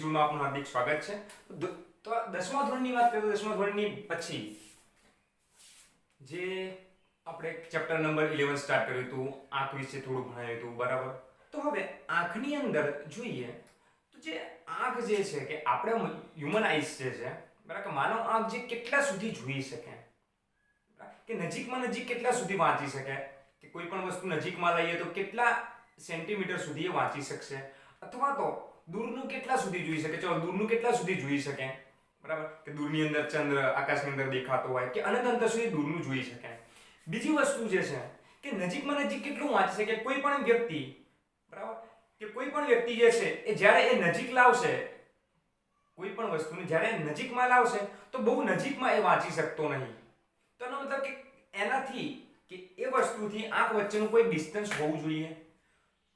સ્કૂલમાં આપનું હાર્દિક સ્વાગત છે। તો 10મા ધોરણની વાત કરીએ તો 10મા ધોરણની પછી જે આપણે ચેપ્ટર નંબર 11 સ્ટાર્ટ કર્યું હતું, આંખ વિશે થોડું ભણાવ્યું હતું, બરાબર। તો હવે આંખની અંદર જોઈએ તો જે આંખ જે છે કે આપણે હ્યુમન આઈસ જે છે, બરાબર, કે માનવ આંખ જે કેટલા સુધી જોઈ શકે, કે નજીકમાં નજીક કેટલા સુધી વાંચી શકે, કે કોઈ પણ વસ્તુ નજીકમાં લઈએ તો કેટલા સેન્ટીમીટર સુધી એ વાંચી શકશે, અથવા તો દૂરનું કેટલા સુધી જોઈ શકે। ચલો દૂરનું કેટલા સુધી જોઈ શકે, બરાબર, કે દૂરની અંદર ચંદ્ર આકાશની અંદર દેખાતો હોય કે અનંત અંતર સુધી દૂરનું જોઈ શકે। બીજી વસ્તુ જે છે કે નજીકમાં નજીક કેટલું વાંચી શકે કોઈ પણ વ્યક્તિ, બરાબર, કે કોઈ પણ વ્યક્તિ જે છે એ જ્યારે એ નજીક લાવશે કોઈ પણ વસ્તુને, જ્યારે નજીકમાં લાવશે તો બહુ નજીકમાં એ વાંચી શકતો નહીં। તો એનો મતલબ કે એનાથી કે એ વસ્તુથી આંખ વચ્ચેનું કોઈ ડિસ્ટન્સ હોવું જોઈએ।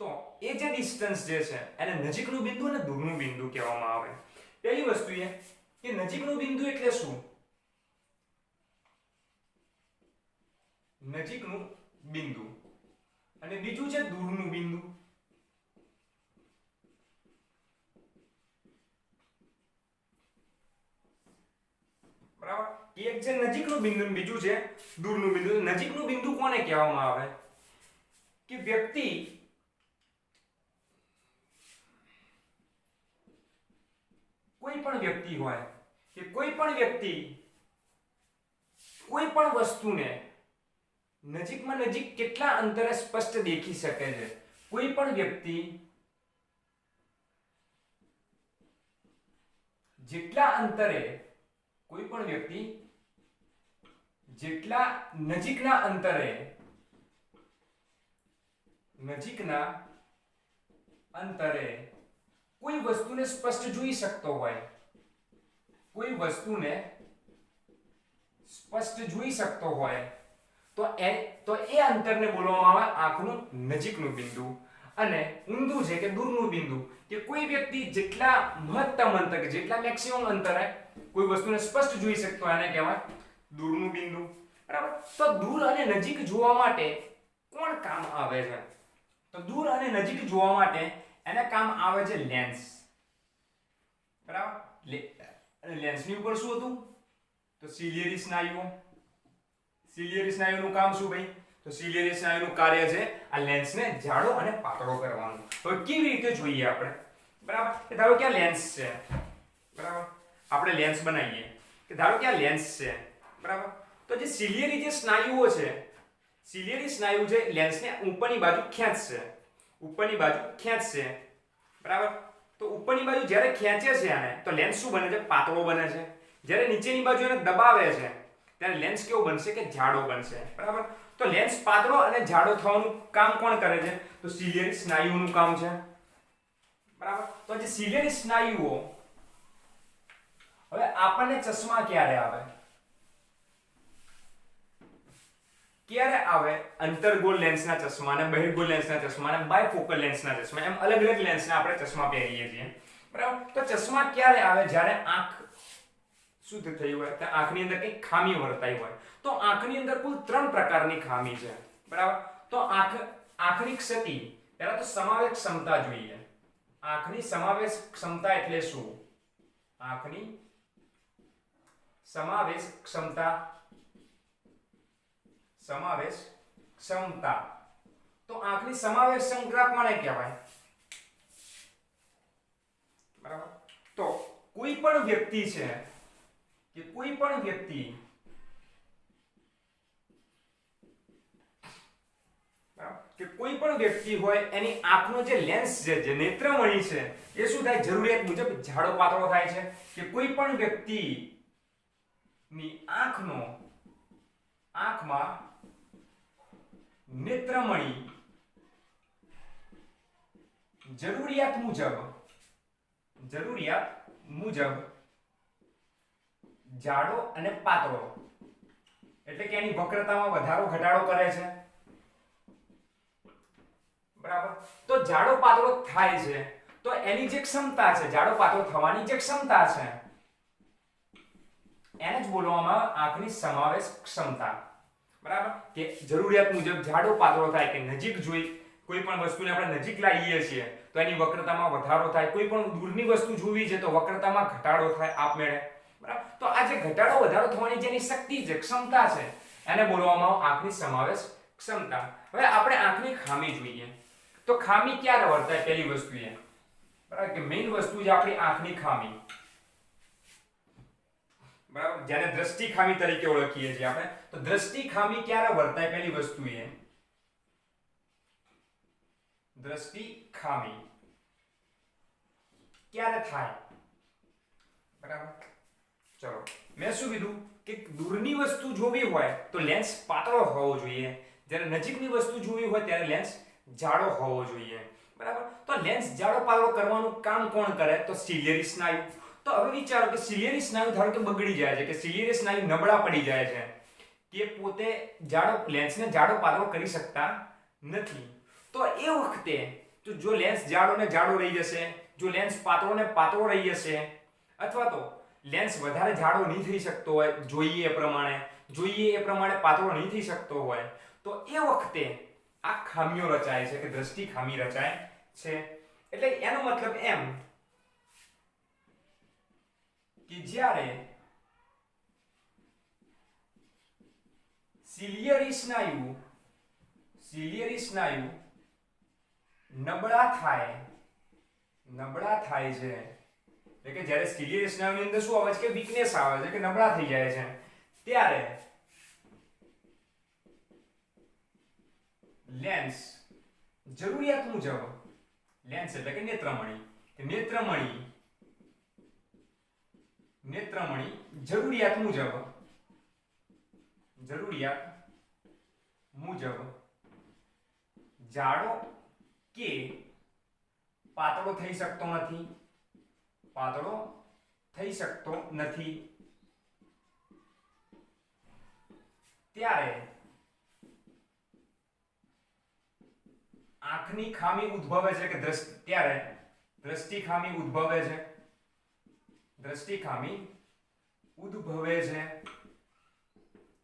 તો એ જે ડિસ્ટન્સ જે છે એને નજીકનું બિંદુ અને દૂરનું બિંદુ કહેવામાં આવે। પહેલી વસ્તુ એ કે નજીકનું બિંદુ એટલે શું? નજીકનું બિંદુ, અને બીજું છે દૂરનું બિંદુ। બરાબર, એક છે નજીકનું બિંદુ અને બીજું છે દૂરનું બિંદુ। નજીકનું બિંદુ કોને કહેવામાં આવે? કે વ્યક્તિ કોઈ પણ વ્યક્તિ હોય કે કોઈ પણ વ્યક્તિ કોઈ પણ વસ્તુને નજીકમાં નજીક કેટલા અંતરે સ્પષ્ટ દેખી શકે છે। કોઈ પણ વ્યક્તિ જેટલા અંતરે, કોઈ પણ વ્યક્તિ જેટલા નજીકના અંતરે કોઈ વસ્તુને સ્પષ્ટ જોઈ શકતો હોય, કોઈ વસ્તુને સ્પષ્ટ જોઈ શકતો હોય તો એ અંતરને બોલવામાં આવે આંખનું નજીકનું બિંદુ। અને ઊંધું છે કે દૂરનું બિંદુ, કે કોઈ વ્યક્તિ જેટલા મહત્તમ અંતર, કે જેટલા મેક્સિમમ અંતરે કોઈ વસ્તુને સ્પષ્ટ જોઈ શકતો હોય એને કહેવાય દૂરનું બિંદુ, બરાબર। તો દૂર અને નજીક જોવા માટે કોણ કામ આવે છે? તો દૂર અને નજીક જોવા માટે એને કામ આવે છે લેન્સ, બરાબર। અને લેન્સની ઉપર શું હતું? તો સિલિયરી સ્નાયુઓ। સિલિયરી સ્નાયુનું કામ શું ભાઈ? તો સિલિયરી સ્નાયુનું કાર્ય છે આ લેન્સને જાડો અને પાતળો કરવાનું। હવે કેવી રીતે જોઈએ આપણે, બરાબર, કે ધારો કે આ લેન્સ છે, બરાબર, આપણે લેન્સ બનાવીએ કે ધારો કે આ લેન્સ છે, બરાબર, તો જે સિલિયરી જે સ્નાયુઓ છે, સિલિયરી સ્નાયુ જે લેન્સને ઉપરની બાજુ ખેંચશે, ઉપરની બાજુ ખેંચશે, બરાબર। તો ઉપરની બાજુ જ્યારે ખેંચે છે આને તો લેન્સ શું બને છે? પાતળો બને છે। જ્યારે નીચેની બાજુ એને દબાવે છે ત્યારે લેન્સ કેવો બનશે? કે જાડો બનશે, બરાબર। તો લેન્સ પાતળો અને જાડો થવાનું કામ કોણ કરે છે? તો સિલિયરી સ્નાયુનું કામ છે, બરાબર। તો જે સિલિયરી સ્નાયુઓ, હવે આપણને ચશ્મા ક્યારે આવે? ક્યારે આવે? અંતર્ગોળ લેન્સના ચશ્મા અને બહિર્ગોળ લેન્સના ચશ્મા અને બાયફોકલ લેન્સના ચશ્મા, એમ અલગ અલગ લેન્સના આપણે ચશ્મા પહેરીએ છીએ, બરાબર। તો ચશ્મા ક્યારે આવે? જ્યારે આંખ શુદ્ધ થઈ હોય, તો આંખની અંદર કંઈક ખામી વર્તાઈ હોય। તો આંખની અંદર કુલ 3 પ્રકારની ખામી છે, બરાબર। તો આંખની ક્ષતિ, પહેલા તો સમાવેશ ક્ષમતા જોઈએ। આંખની સમાવેશ ક્ષમતા એટલે શું? આંખની સમાવેશ ક્ષમતા, સમાવેશ ક્ષમતા, તો આંખની સમાવેશ ક્ષમતા કોને કહેવાય? બરાબર। તો કોઈ પણ વ્યક્તિ છે કે કોઈ પણ વ્યક્તિ, કે કોઈ પણ વ્યક્તિ હોય એની આંખનો જે લેન્સ છે, જે નેત્રમણી છે, એ શું થાય? જરૂરિયાત મુજબ જાડો પાતળો થાય છે। કે કોઈ પણ વ્યક્તિ ની આંખમાં નેત્રમણી જરૂરિયાત મુજબ જાડો અને પાતળો, એટલે કે એની વક્રતામાં વધારો ઘટાડો કરે છે, બરાબર। તો જાડો પાતળો થાય છે તો એની જે ક્ષમતા છે, જાડો પાતળો થવાની જે ક્ષમતા છે, એને જ બોલવામાં આવે આંખની સમાવેશ ક્ષમતા, બરાબર। કે જરૂરિયાત મુજબ જાડો પાતળો થાય, કે નજીક જોઈ કોઈ પણ વસ્તુને આપણે નજીક લાવીએ છીએ તો એની વક્રતામાં વધારો થાય, કોઈ પણ દૂરની વસ્તુ જોવી છે તો વક્રતામાં ઘટાડો થાય આપમેળે, બરાબર. તો આ જે ઘટાડો વધારો થવાની જેની શક્તિ છે, ક્ષમતા છે, એને બોલવામાં આવે આંખની સમાવેશ ક્ષમતા. હવે આપણે આંખની ખામી જોઈએ તો ખામી ક્યારે વર્તાય? પહેલી વસ્તુ એ, બરાબર, કે મેઇન વસ્તુ છે આપણી આંખની ખામી, બરાબર, જેને દ્રષ્ટિ ખામી તરીકે ઓળખીએ છીએ આપણે. તો દ્રષ્ટિ ખામી ક્યારે વર્તાય? પહેલી વસ્તુ એ દ્રષ્ટિ ખામી ક્યારે થાય? બરાબર. ચલો, મેં શું કીધું કે દૂરની વસ્તુ જોવી હોય તો લેન્સ પાતળો હોવો જોઈએ, જ્યારે નજીકની વસ્તુ જોવી હોય ત્યારે લેન્સ જાડો હોવો જોઈએ, બરાબર. તો લેન્સ જાડો પાતળો કરવાનું કામ કોણ કરે? તો સિલિયરી સ્નાયુ. તો હવે વિચારો કે સિલિયરી સ્નાયુ ધારો કે બગડી જાય છે, કે સિલિયરી સ્નાયુ નબળા પડી જાય છે, કે પોતે જાડો લેન્સને જાડો પાતળો કરી શકતા નથી, તો એ વખતે જો લેન્સ જાડો ને જાડો રહી જશે, જો લેન્સ પાતળો ને પાતળો રહી જશે, અથવા તો લેન્સ વધારે જાડો નહીં થઈ શકતો હોય જોઈએ એ પ્રમાણે પાતળો નહીં થઈ શકતો હોય, તો એ વખતે આ ખામીઓ રચાય છે, કે દ્રષ્ટિ ખામી રચાય છે. એટલે એનો મતલબ એમ કે જ્યારે સિલિયરી સ્નાયુ નબળા થાય છે, એટલે કે જ્યારે સિલિયરી સ્નાયુની અંદર શું આવે છે કે વીકનેસ આવે છે, કે નબળા થઈ જાય છે, ત્યારે લેન્સ જરૂરિયાત મુજબ, લેન્સ એટલે કે નેત્રમણી જરૂરિયાત મુજબ જાડો કે પાતળો થઈ શકતો નથી, ત્યારે આંખની ખામી ઉદ્ભવે છે, કે ત્યારે દ્રષ્ટિ ખામી ઉદ્ભવે છે,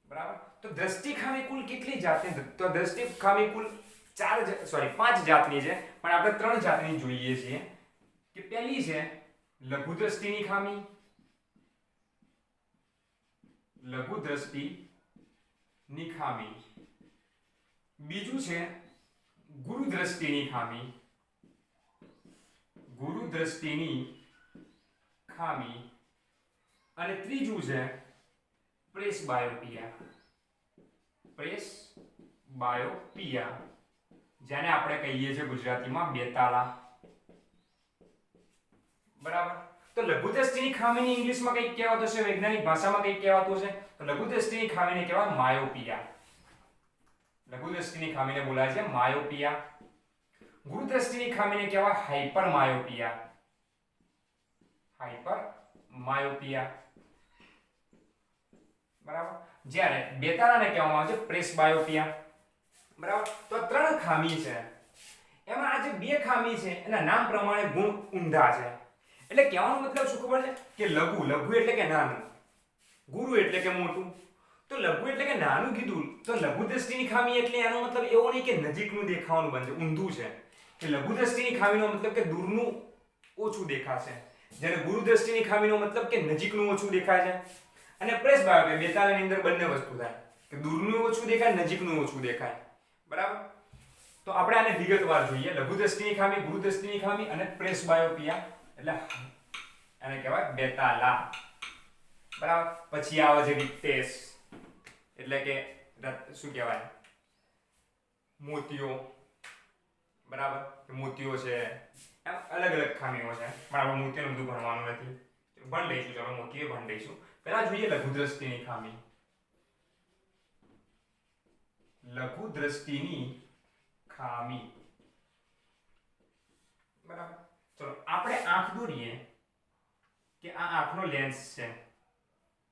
બરાબર. તો દ્રષ્ટિ ખામી કુલ કેટલી જાતની? તો દ્રષ્ટિ ખામી કુલ 5 જાતની છે, પણ આપણે 3 જાતની જોઈએ છીએ. કે પહેલી છે લઘુ દ્રષ્ટિની ખામી, બીજું છે ગુરુ દ્રષ્ટિની ખામી, અને ત્રીજું છે પ્રેસબાયોપિયા, જેને આપણે કહીએ છીએ ગુજરાતીમાં બેતાલા, બરાબર. તો લઘુ દ્રષ્ટિની ખામીની ઇંગ્લિશમાં કંઈક કહેવાતું હશે, વૈજ્ઞાનિક ભાષામાં કંઈક કહેવાતું હશે. તો લઘુ દ્રષ્ટિની ખામીને કહેવાય માયોપિયા. લઘુ દ્રષ્ટિની ખામીને બોલાય છે માયોપિયા. ગુરુ દ્રષ્ટિની ખામીને કહેવાય હાઇપરમાયોપિયા, બરાબર. જ્યારે બેતાળાને કહેવામાં આવે છે પ્રેસબાયોપિયા, બરાબર. તો 3 ખામી છે. એમાં આ જે 2 ખામી છે એના નામ પ્રમાણે ગુણ ઊંધા છે. એટલે કહેવાનો મતલબ શું ખબર છે? કે લઘુ એટલે કે નાનું, ગુરુ એટલે કે મોટું. તો લઘુ એટલે કે નાનું કીધું તો લઘુ દ્રષ્ટિની ખામી એટલે એનો મતલબ એવો નહીં કે નજીકનું દેખાવાનું બનશે, ઊંધું છે. કે લઘુ દ્રષ્ટિની ખામીનો મતલબ કે દૂરનું ઓછું દેખાશે, જ્યારે ગુરુ દ્રષ્ટિની ખામીનો મતલબ કે નજીકનું ઓછું દેખાય છે. અને પ્રેસબાયોપિયા બેતાળાની અંદર બંને વસ્તુ થાય, કે દૂરનું ઓછું દેખાય, નજીકનું ઓછું દેખાય, બરાબર. તો આપણે આને વિગતવાર જોઈએ. લઘુ દ્રષ્ટિની ખામી, ગુરુ દ્રષ્ટિની ખામી અને પ્રેસબાયોપિયા, એટલે એને કહેવાય બેતાલા, બરાબર. પછી આવે છે વિક્ટેસ, એટલે કે શું કહેવાય, મોતિયો, બરાબર. કે મોતિયો છે, એમ અલગ અલગ ખામીઓ છે, પણ આપણે મોતિયાનું બધું ભણવાનું નથી, ભણ લઈશું. ચાલો મોતિયો ભણ લઈશું. પહેલા જોઈએ લઘુ દ્રષ્ટિની ખામી. બરાબર. ચલો આપણે આંખ દોરીએ કે આ આંખનો લેન્સ છે,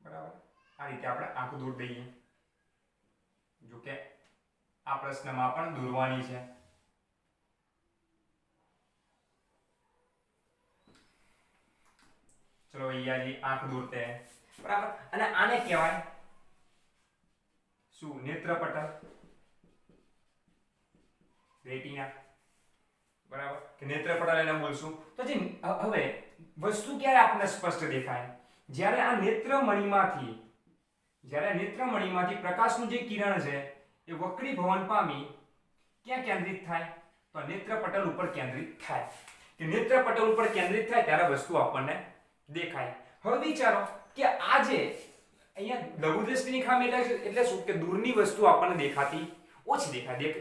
બરાબર. આ રીતે આપણે આંખ દોરી દઈએ. જો કે આ પ્રશ્નમાં પણ દોરવાની છે. चलो भैया जी आंख दौड़ते हैं, बराबर. અને આને કહેવાય શું? નેત્રપટલ, રેટિના, બરાબર, કે નેત્રપટલ એને બોલશું. તો જે હવે વસ્તુ ક્યારે આપણને સ્પષ્ટ દેખાય? જ્યારે આ નેત્રમણીમાંથી પ્રકાશનું જે કિરણ છે એ વક્રીભવન પામી ક્યાં કેન્દ્રિત થાય? તો નેત્રપટલ ઉપર કેન્દ્રિત થાય. કે નેત્રપટલ ઉપર કેન્દ્રિત થાય ત્યારે વસ્તુ આપણને દેખાય. હવે વિચારો કે આ જે અહીંયા લઘુ દ્રષ્ટિની ખામી એટલે શું? કે દૂરની વસ્તુ આપણને દેખાતી ઓછી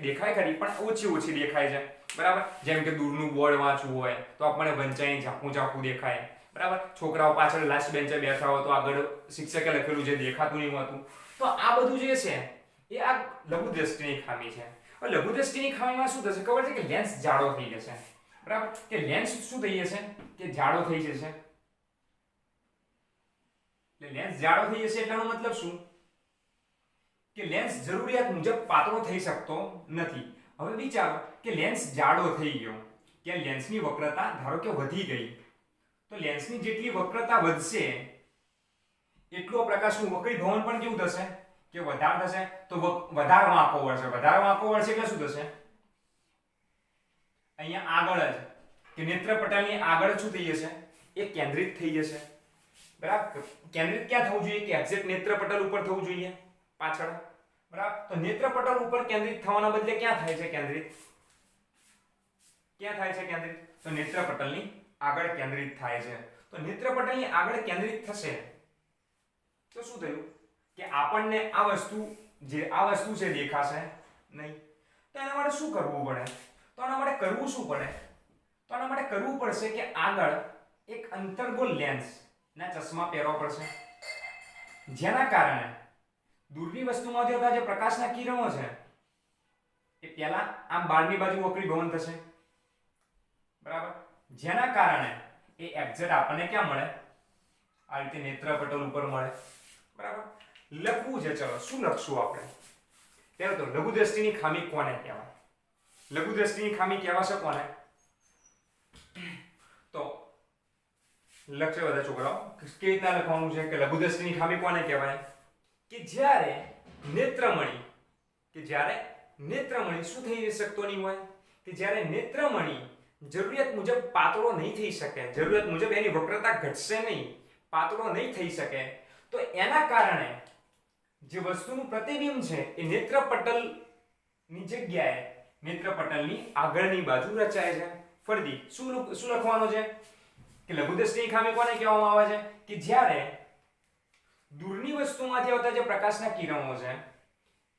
દેખાય ખરી, પણ ઓછી દેખાય છે. બરાબર, જેમ કે દૂરનું બોર્ડ વાંચવું હોય તો આપણને વંચાઈને ઝાંખું દેખાય. બરાબર, છોકરાઓ પાછળ લાસ્ટ બેન્ચે બેઠા હોય તો આગળ શિક્ષકે લખેલું જે દેખાતું નહીં હોતું. તો આ બધું જે છે એ આ લઘુ દ્રષ્ટિની ખામી છે. હવે લઘુ દ્રષ્ટિની ખામીમાં શું થશે ખબર છે? કે લેન્સ જાડો થઈ જશે. બરાબર, કે લેન્સ શું થઈ જશે? કે જાડો થઈ જશે. એટલે લેન્સ જાડો થઈ જશે એટલાનો મતલબ શું? કે લેન્સ જરૂરિયાત મુજબ પાતળો થઈ શકતો નથી. હવે વિચારો કે લેન્સ જાડો થઈ ગયો, કે લેન્સની વક્રતા ધારો કે વધી ગઈ, તો લેન્સની જેટલી વક્રતા વધશે એટલો પ્રકાશનું વક્રીભવન પણ કેવું થશે? કે વધારે થશે. તો વધારે વાંકો વળશે એટલે શું થશે? અહીંયા આગળ જ કે નેત્રપટલની આગળ શું થઈ જશે? એ કેન્દ્રિત થઈ જશે. બરાબર, કેન્દ્રિત ક્યાં થવું જોઈએ? કે એક્ઝેક્ટ નેત્રપટલ ઉપર થવું જોઈએ, પાછળ. બરાબર, તો નેત્રપટલ ઉપર કેન્દ્રિત થવાના બદલે ક્યાં થાય છે કેન્દ્રિત? તો નેત્રપટલની આગળ કેન્દ્રિત થાય છે. તો નેત્રપટલની આગળ કેન્દ્રિત થશે તો શું થયું? કે આપણને આ વસ્તુ છે દેખાશે નહીં. તો એના માટે શું કરવું પડે? તો આના માટે કરવું પડશે કે આગળ એક અંતર્ગોળ લેન્સ ના ચશ્મા પહેરવા પડશે, જેના કારણે દૂરની વસ્તુમાંથી આવતા જે પ્રકાશના કિરણો છે એ પહેલા આમ બહારની બાજુ વક્રીભવન થશે. બરાબર, જેના કારણે એ એક્ઝેક્ટ આપણને ક્યાં મળે? આ રીતે નેત્રપટલ ઉપર મળે. બરાબર, લખવું છે. ચલો શું લખશું આપણે? ત્યારે તો લઘુ દ્રષ્ટિની ખામી કોને કહેવાય? લઘુ દ્રષ્ટિની ખામી કહેવાશે કોને? તો લખશે બધા છોકરાઓ કેવી રીતના લખવાનું છે કે લઘુ દ્રષ્ટિની ખામી કોને કહેવાય? કે જ્યારે નેત્રમણી શું થઈ શકતો નહીં હોય? કે જ્યારે નેત્રમણી જરૂરિયાત મુજબ પાતળો નહીં થઈ શકે, જરૂરિયાત મુજબ એની વક્રતા ઘટશે નહીં, પાતળો નહીં થઈ શકે, તો એના કારણે જે વસ્તુનું પ્રતિબિંબ છે એ નેત્રપટલની જગ્યાએ નેત્રપટલની આગળની બાજુ રચાય છે. ફરીથી શું લખવાનું છે? કે લઘુ દ્રષ્ટિની ખામી કોને કહેવામાં આવે છે? કે જ્યારે દૂરની વસ્તુમાંથી આવતા જે પ્રકાશના કિરણો છે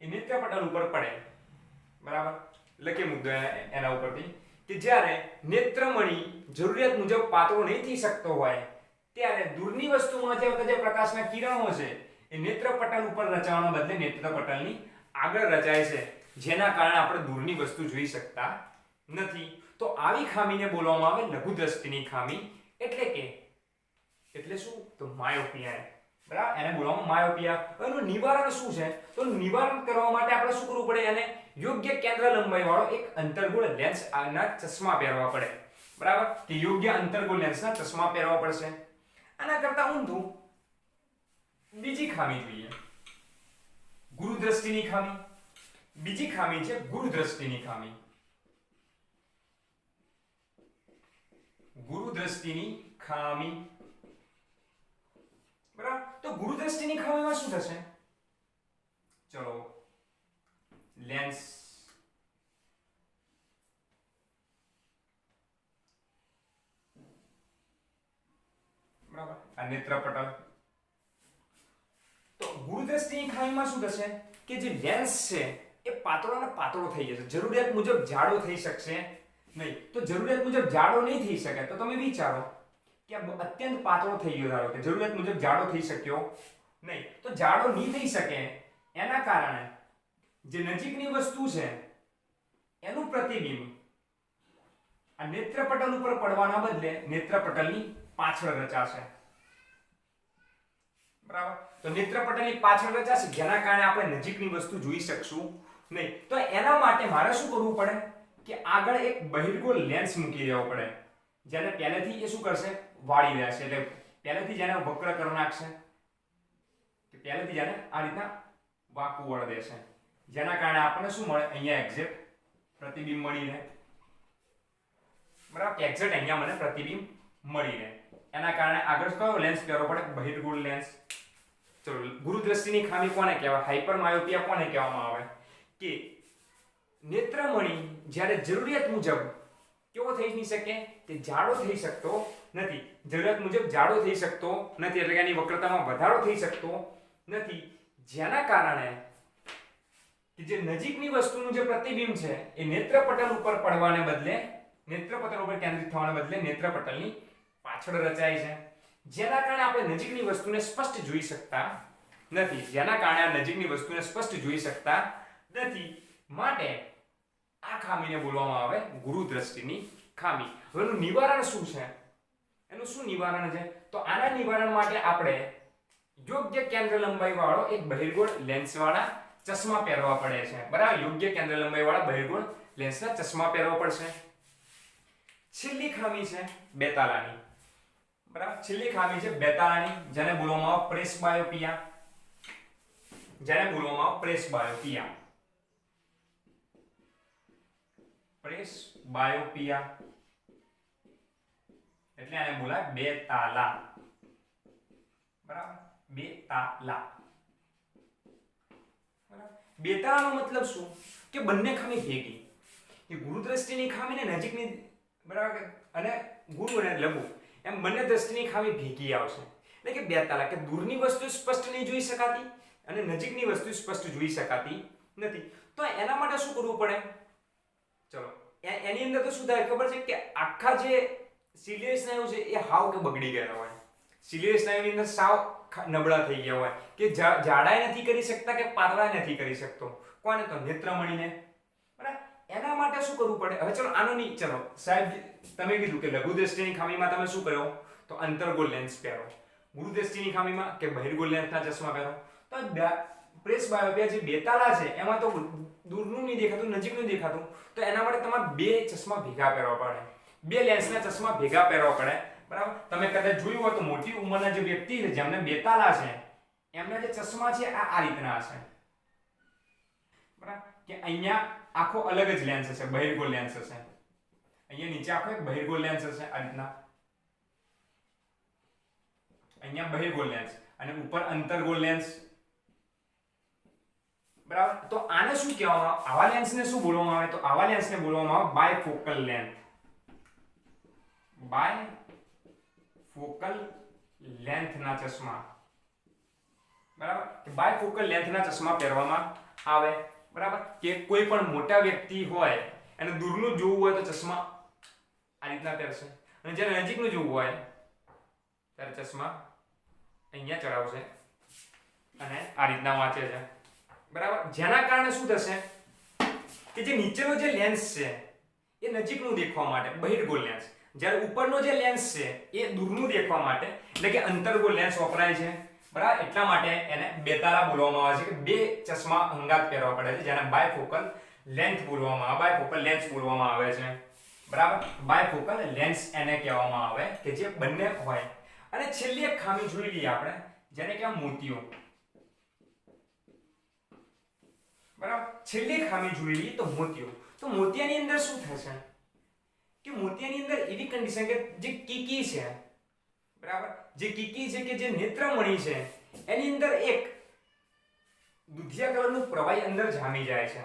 એ નેત્રપટલ ઉપર પડે. બરાબર, લખી મૂકજો એના ઉપરથી કે જ્યારે નેત્રમણી જરૂરિયાત મુજબ પાતળો નહીં થઈ શકતો હોય ત્યારે દૂરની વસ્તુમાંથી આવતા જે પ્રકાશના કિરણો છે એ નેત્રપટલ ઉપર રચાવાના બદલે નેત્રપટલની આગળ રચાય છે, જેના કારણે આપણે દૂરની વસ્તુ જોઈ શકતા નથી. તો આવી ખામીને બોલવામાં આવે લઘુ દ્રષ્ટિની ખામી. એટલે શું? તો માયોપિયા. બરાબર, એને બોલવામાં માયોપિયા. એનું નિવારણ શું છે? તો નિવારણ કરવા માટે આપણે શું કરવું પડે? એને યોગ્ય કેન્દ્ર લંબાઈ વાળો એક અંતર્ગોળ લેન્સ ના ચશ્મા પહેરવા પડે. બરાબર, કે યોગ્ય અંતર્ગોળ લેન્સના ચશ્મા પહેરવા પડશે. આના કરતા ઊંધું બીજી ખામી જોઈએ, ગુરુ દ્રષ્ટિની ખામી. બીજી ખામી છે ગુરુ દ્રષ્ટિની ખામી. ગુરુ દ્રષ્ટિની ખામી. બરાબર, તો ગુરુ દ્રષ્ટિની ખામીમાં શું થશે? ચલો લેન્સ બરાબર, આ નેત્રપટલ. તો ગુરુ દ્રષ્ટિની ખામીમાં શું થશે? કે જે લેન્સ છે એ પાતળો ને પાતળો થઈ જશે, જરૂરિયાત મુજબ જાડો થઈ શકશે નહીં. તો જરૂરિયાત મુજબ જાડો નહીં થઈ શકે તો તમે વિચારો કે અત્યંત પાતળો થઈ ગયો, ધારો કે જરૂરિયાત મુજબ જાડો થઈ શક્યો નહીં. તો જાડો નહીં થઈ શકે એના કારણે જે નજીકની વસ્તુ છે એનું પ્રતિબિંબ આ નેત્રપટલ ઉપર પડવાના બદલે નેત્રપટલની પાછળ રચાશે. બરાબર, તો નેત્રપટલની પાછળ રચાશે, જેના કારણે આપણે નજીકની વસ્તુ જોઈ શકશું નહીં. તો એના માટે મારે શું કરવું પડે? કે આગળ એક બહિર્ગોળ લેન્સ મૂકી દેવો પડે, જેને પહેલેથી એ શું કરશે? વાળી રહેશે. એટલે પહેલેથી જેને વક્ર કરી નાખશે, કે પહેલેથી જેને આ રીતના વાંકું વળ દેશે, જેના કારણે આપણને શું મળે? અહીંયા એક્ઝેક્ટ પ્રતિબિંબ મળી રહે. બરાબર કે એક્ઝેક્ટ અહીંયા મને પ્રતિબિંબ મળી રહે. એના કારણે આગળ કયો લેન્સ પહેરવો પડે? બહિર્ગોળ લેન્સ. ચલો, ગુરુદ્રષ્ટિની ખામી કોને કહેવાય? હાઇપરમાયોપિયા કોને કહેવામાં આવે? કે નેત્રમણી જ્યારે જરૂરિયાત મુજબ કેવો થઈ નહીં શકે? તે જાડો થઈ શકતો નથી. જરૂરિયાત મુજબ જાડો થઈ શકતો નથી, એટલે કે એની વક્રતામાં વધારો થઈ શકતો નથી, જેના કારણે કે જે નજીકની વસ્તુનું જે પ્રતિબિંબ છે એ નેત્રપટલ ઉપર પડવાને બદલે, નેત્રપટલ ઉપર કેન્દ્રિત થવાને બદલે નેત્રપટલની પાછળ રચાય છે, જેના કારણે આપણે નજીકની વસ્તુને સ્પષ્ટ જોઈ શકતા નથી. જેના કારણે આ નજીકની વસ્તુને સ્પષ્ટ જોઈ શકતા નથી. માટે આ ખામીને બોલવામાં આવે ગુરુદ્રષ્ટિની ખામી. હવે એનું નિવારણ શું છે? એનું શું નિવારણ છે? તો આના નિવારણ માટે આપણે યોગ્ય કેન્દ્ર લંબાઈ વાળો એક બહિર્ગોળ લેન્સ વાળા ચશ્મા પહેરવા પડે છે. બરાબર, યોગ્ય કેન્દ્ર લંબાઈ વાળા બહિર્ગોળ લેન્સના ચશ્મા પહેરવા પડશે. છેલ્લી ખામી છે બેતાલાની. બરાબર, છેલ્લી ખામી છે બેતાલાની, જેને બોલવામાં આવે પ્રેસબાયોપિયા. જેને બોલવામાં આવે પ્રેસબાયોપિયા. પ્રેસબાયોપિયા એટલે આને બોલાય બેતાલા. બરાબર, બેતાલા. બરાબર, બેતાલાનો મતલબ શું? કે બંને ખામી ભેગી, કે ગુરુદ્રષ્ટિની ખામી ને નજીકની, બરાબર, અને ગુરુ અને લઘુ એમ બંને દ્રષ્ટિની ખામી ભેગી આવશે. એટલે કે બેતાલા, કે દૂરની વસ્તુ સ્પષ્ટ નહીં જોઈ શકાતી અને નજીકની વસ્તુ સ્પષ્ટ જોઈ શકાતી નથી. તો એના માટે શું કરવું પડે? ચલો, એની અંદર તો શું થાય ખબર છે? કે આખા જે સિલિયર સ્નાયુ છે એ હાવ કે બગડી ગયા હોય. સિલિયર સ્નાયુની અંદર સાવ નબળા થઈ ગયા હોય, કે જાડાઈ નથી કરી શકતા કે પાતળાઈ નથી કરી શકતો. કોને? તો નેત્રમણીને. બરાબર, એના માટે શું કરવું પડે? હવે ચલો આનો નહીં, ચલો સાહેબ તમે કીધું કે લઘુ દ્રષ્ટિની ખામીમાં તમે શું કર્યો? તો અંતર્ગોળ લેન્સ પહેરો. ગુરુ દ્રષ્ટિની ખામીમાં કે બહિર્ગોળ લેન્સના ચશ્મા પહેરો. તો પ્રેસબાયોપિયા જે બેતાલા છે એમાં તો દૂરનું નહીં દેખાતું, નજીકનું દેખાતું. તો એના માટે તમારે બે ચશ્મા ભેગા પહેરવા પડે, બે લેન્સના ચશ્મા ભેગા પહેરવા પડે. બરાબર, તમે કદાચ જોયું હોય તો મોટી ઉંમરના જે વ્યક્તિ છે જેમને બેતાલા છે એમના જે ચશ્મા છે આ રીતના હશે. બરાબર, કે અહીંયા આખો અલગ જ લેન્સ હશે, બહિર્ગોળ લેન્સ હશે. અહીંયા નીચે આખો એક બહિર્ગોળ લેન્સ હશે આ રીતના. અહીંયા બહિર્ગોળ લેન્સ અને ઉપર અંતર્ગોળ લેન્સ. બરાબર, તો આને શું કહેવામાં આવે? આવા લેન્સને શું બોલવામાં આવે? તો આવા લેન્સને બોલવામાં આવે બાયફોકલ લેન્થ. બાયફોકલ લેન્થના ચશ્મા. બરાબર, કે બાયફોકલ લેન્થના ચશ્મા પહેરવામાં આવે. બરાબર, કે કોઈ પણ મોટા વ્યક્તિ હોય અને દૂરનું જોવું હોય તો ચશ્મા આ રીતના પહેરશે, અને જ્યારે નજીકનું જોવું હોય ત્યારે ચશ્મા અહીંયા ચડાવશે અને આ રીતના વાંચે છે. બરાબર, જેના કારણે શું થશે? કે જે નીચેનો જે લેન્સ છે એ નજીકનું દેખવા માટે બહિર્ગોળ લેન્સ, જ્યારે ઉપરનો જે લેન્સ છે એ દૂરનું દેખવા માટે એટલે કે અંતર્ગોળ લેન્સ વપરાય છે. બરાબર, એટલા માટે એને બેતાલા બોલવામાં આવે છે, કે બે ચશ્મા અંગાત પહેરવા પડે છે, જેને બાયફોકલ લેન્થ બોલવામાં આવે, બાયફોકલ લેન્સ બોલવામાં આવે છે. બરાબર, બાયફોકલ લેન્સ એને કહેવામાં આવે કે જે બંને હોય. અને છેલ્લી એક ખામી જોઈ લઈએ આપણે, જેને કહેવાય મોતિયો. બરાબર, છેલ્લી ખામી જોઈ લઈએ તો મોતિયો. તો મોતિયાની અંદર શું થશે? કે મોતિયાની અંદર એવી કન્ડિશન કે જે કીકી છે, બરાબર, જે કીકી છે કે જે નેત્રમણી છે એની અંદર એક દુધિયા કલરનું પ્રવાહી અંદર જામી જાય છે.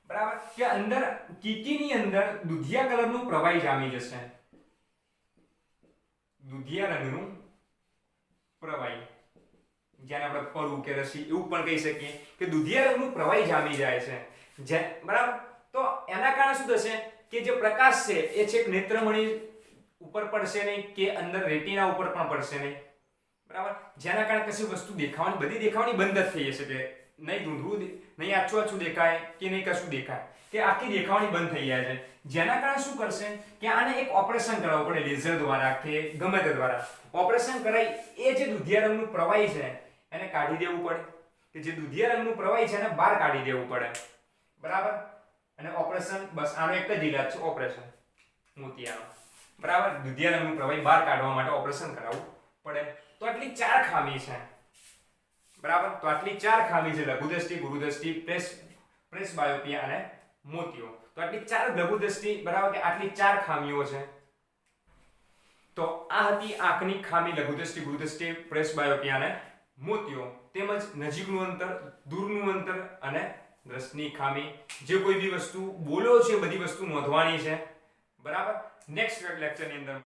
બરાબર, કે અંદર કીકીની અંદર દુધિયા કલરનું પ્રવાહી જામી જશે. દુધિયા રંગનું પ્રવાહી, જેને આપણે પરુ કે રસી એવું પણ કહી શકીએ, કે દુધિયા રંગનું પ્રવાહી જામી જાય છે. બરાબર, તો એના કારણે શું થશે? કે જે પ્રકાશ છે એ છેક નેત્રમણી ઉપર પડશે નહીં કે અંદર રેટિના ઉપર પણ પડશે નહીં. બરાબર, જેના કારણે કશી વસ્તુ દેખાવાની, બધી દેખાવાની બંધ જ થઈ જશે. કે નહીં ધૂંધળું, નહીં આછું આછું દેખાય કે નહીં કશું દેખાય, કે આખી દેખાવાની બંધ થઈ જાય છે. જેના કારણે શું કરશે? કે આને એક ઓપરેશન કરાવવું પડે, લેઝર દ્વારા કે ગમે તે દ્વારા ઓપરેશન કરાવી એ જે દુધિયા રંગનું પ્રવાહી છે એને કાઢી દેવું પડે, કે જે દુધિયા રંગનું પ્રવાહી છે એને બહાર કાઢી દેવું પડે. બરાબર, અને ઓપરેશન, બસ આનો એક જ ઈલાજ છે, ઓપરેશન મોતિયાનો. બરાબર, દુધિયા રંગનું પ્રવાહી બહાર કાઢવા માટે ઓપરેશન કરાવવું પડે. તો આટલી 4 ખામી છે. બરાબર, તો આટલી 4 ખામી છે: લઘુ દ્રષ્ટિ, ગુરુ દ્રષ્ટિ, પ્રેસબાયોપિયા અને મોતિયો. તો આટલી 4 લઘુ દ્રષ્ટિ, બરાબર, કે આટલી 4 ખામીઓ છે. તો આ હતી આંખની ખામી, લઘુદ્રષ્ટિ, ગુરુદ્રષ્ટિ, પ્રેસબાયોપિયા અને મોતિયો, તેમજ નજીકનું અંતર, દૂરનું અંતર અને દ્રષ્ટિની ખામી. જે કોઈ બી વસ્તુ બોલો છે બધી વસ્તુ નોંધવાની છે, બરાબર. નેક્સ્ટ લેક્ચરની અંદર